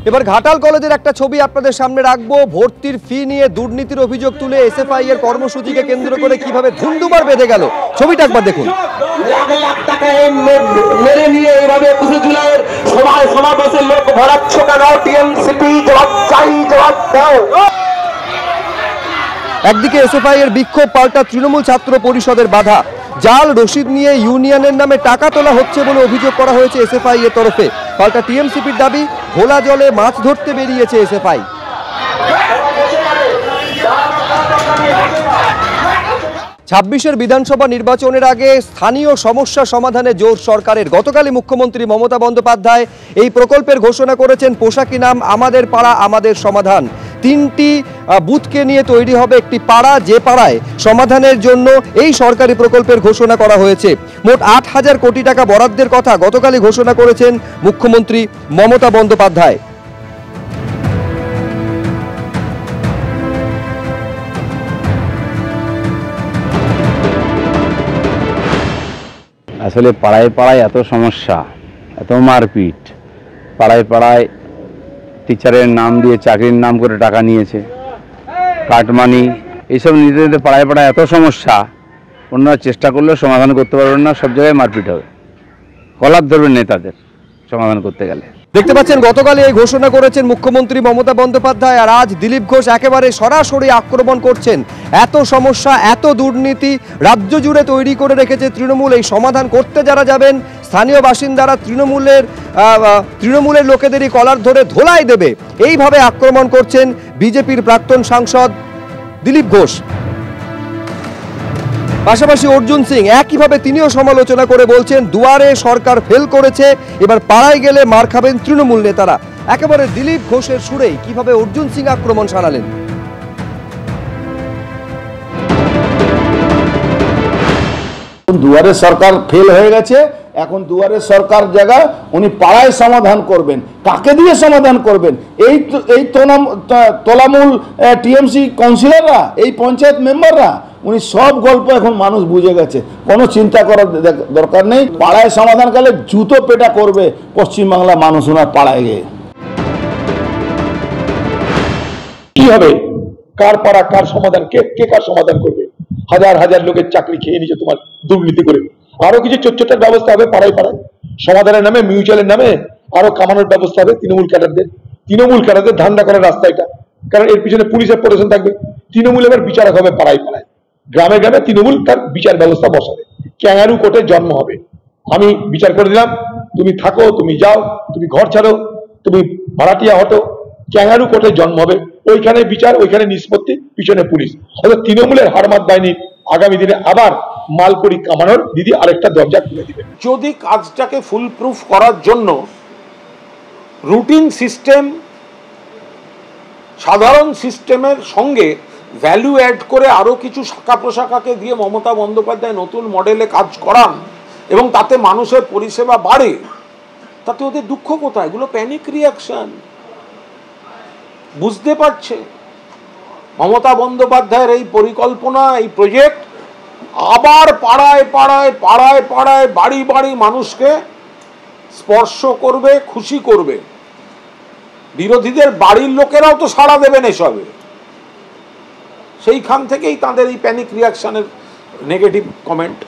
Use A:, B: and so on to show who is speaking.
A: এবার ঘাটাল কলেজের একটা ছবি আপনাদের সামনে রাখবো। ভর্তির ফি নিয়ে দুর্নীতির অভিযোগ তুলে এসএফআই এর কর্মসূচিকে কেন্দ্র করে কিভাবে ধুন্ধুমার বেঁধে গেল, ছবিটা একবার দেখুন। একদিকে এসএফআই এর বিক্ষোভ, পাল্টা তৃণমূল ছাত্র পরিষদের বাধা। জাল রসিদ নিয়ে ইউনিয়নের নামে টাকা তোলা হচ্ছে বলে অভিযোগ করা হয়েছে এসএফআই এর তরফে। পাল্টা টিএমসিপির দাবি, ঘোলা জলে মাছ ধরতে বেরিয়েছে এসএফআই। ২৬-এর বিধানসভা নির্বাচনের আগে স্থানীয় সমস্যা সমাধানে জোর সরকারের। গতকালই মুখ্যমন্ত্রী মমতা বন্দ্যোপাধ্যায় এই প্রকল্পের ঘোষণা করেছেন। পোশাকি নাম আমাদের পাড়া আমাদের সমাধান। ৩টি বুথকে নিয়ে তৈরি হবে একটি পাড়া, যে পাড়ায় সমাধানের জন্য এই সরকারি প্রকল্পের ঘোষণা করা হয়েছে। মোট ৮,০০০ কোটি টাকা বরাদ্দের কথা গতকালই ঘোষণা করেছেন মুখ্যমন্ত্রী মমতা বন্দ্যোপাধ্যায়।
B: আসলে পাড়ায় পাড়ায় এত সমস্যা, এত মারপিট, পাড়ায় পাড়ায় টিচারের নাম দিয়ে চাকরির নাম করে টাকা নিয়েছে, কাটমানি, এইসব নিতে নিতে পাড়ায় পাড়ায় এত সমস্যা, ওনারা চেষ্টা করলেও সমাধান করতে পারবেন না। সব জায়গায় মারপিট হবে, কলার ধরবেন নেতাদের সমাধান করতে গেলে।
A: দেখতে পাচ্ছেন গতকালই এই ঘোষণা করেছেন মুখ্যমন্ত্রী মমতা বন্দ্যোপাধ্যায়, আর আজ দিলীপ ঘোষ একেবারে সরাসরি আক্রমণ করছেন। এত সমস্যা, এত দুর্নীতি রাজ্য জুড়ে তৈরি করে রেখেছে তৃণমূল। এই সমাধান করতে যারা যাবেন, স্থানীয় বাসিন্দারা তৃণমূলের লোকেদেরই কলার ধরে ধোলাই দেবে, এইভাবে আক্রমণ করছেন বিজেপির প্রাক্তন সাংসদ দিলীপ ঘোষ। পাশাপাশি অর্জুন সিং একইভাবে তিনিও সমালোচনা করে বলছেন, দুয়ারে সরকার ফেল করেছে, এবার পাড়ায় গেলে মার খাবেন তৃণমূল নেতারা। একেবারে দিলীপ ঘোষের সুরেই কিভাবে অর্জুন সিং আক্রমণ সারালেন।
C: দুয়ারে সরকার ফেল হয়ে গেছে, এখন দুয়ারে সরকার জায়গা উনি পাড়ায় সমাধান করবেন। কাকে দিয়ে সমাধান করবেন? এই তোলামূল টিএমসি কাউন্সিলররা, এই পঞ্চায়েত মেম্বাররা, উনি সব গল্প এখন মানুষ বুঝে গেছে, কোনো চিন্তা করার দরকার নেই। পাড়ায় সমাধান করলে জুতো পেটা করবে পশ্চিমবাংলা মানুষ ওনার পাড়ায় গিয়ে।
D: কি হবে? কার পাড়া কার সমাধান, কে কার সমাধান করবে? হাজার হাজার লোকের চাকরি খেয়ে নিচ্ছে তোমার দুর্নীতি করে। আরো কিছু ছোট্ট ব্যবস্থা হবে পাড়ায় পাড়ায়, সমাধানের নামে, মিউচুয়ালের নামে আরো কামানোর ব্যবস্থা হবে তৃণমূল ক্যাডারদের ধান্দা করার রাস্তা এটা। কারণ এর পিছনে পুলিশের প্রোটেকশন থাকবে। তৃণমূল এবার বিচারক হবে পাড়ায় পাড়ায়, গ্রামে গ্রামে তৃণমূল তার বিচার ব্যবস্থা বসাবে। ক্যাঙ্গারু কোর্টে জন্ম হবে। আমি বিচার করে দিলাম, তুমি থাকো, তুমি যাও, তুমি ঘর ছাড়ো, তুমি ভাড়াটিয়া হটো, ক্যাঙ্গারু কোর্টে জন্ম হবে। ওইখানে বিচার, ওইখানে নিষ্পত্তি, পিছনে পুলিশ। অর্থাৎ তৃণমূলের হারমাত বাহিনী আগামী দিনে আবার মালকড়ি কামানোর দিদি আরেকটা দরজা খুলে দিবে।
E: যদি কাজটাকে ফুল প্রুফ করার জন্য রুটিন সিস্টেম, সাধারণ সিস্টেমের সঙ্গে ভ্যালু অ্যাড করে আরো কিছু শাখা প্রশাখাকে দিয়ে মমতা বন্দ্যোপাধ্যায় নতুন মডেলে কাজ করান এবং তাতে মানুষের পরিষেবা বাড়ে, তাতে ওদের দুঃখ কোথায়? এগুলো প্যানিক রিয়াকশন। বুঝতে পারছে মমতা বন্দ্যোপাধ্যায়ের এই পরিকল্পনা, এই প্রজেক্ট আবার পাড়ায় পাড়ায় পাড়ায় পাড়ায় বাড়ি বাড়ি মানুষকে স্পর্শ করবে, খুশি করবে। বিরোধীদের বাড়ির লোকেরাও তো সাড়া দেবেন এসবে। সেইখান থেকেই তাদের এই প্যানিক রিয়াকশনের নেগেটিভ কমেন্ট।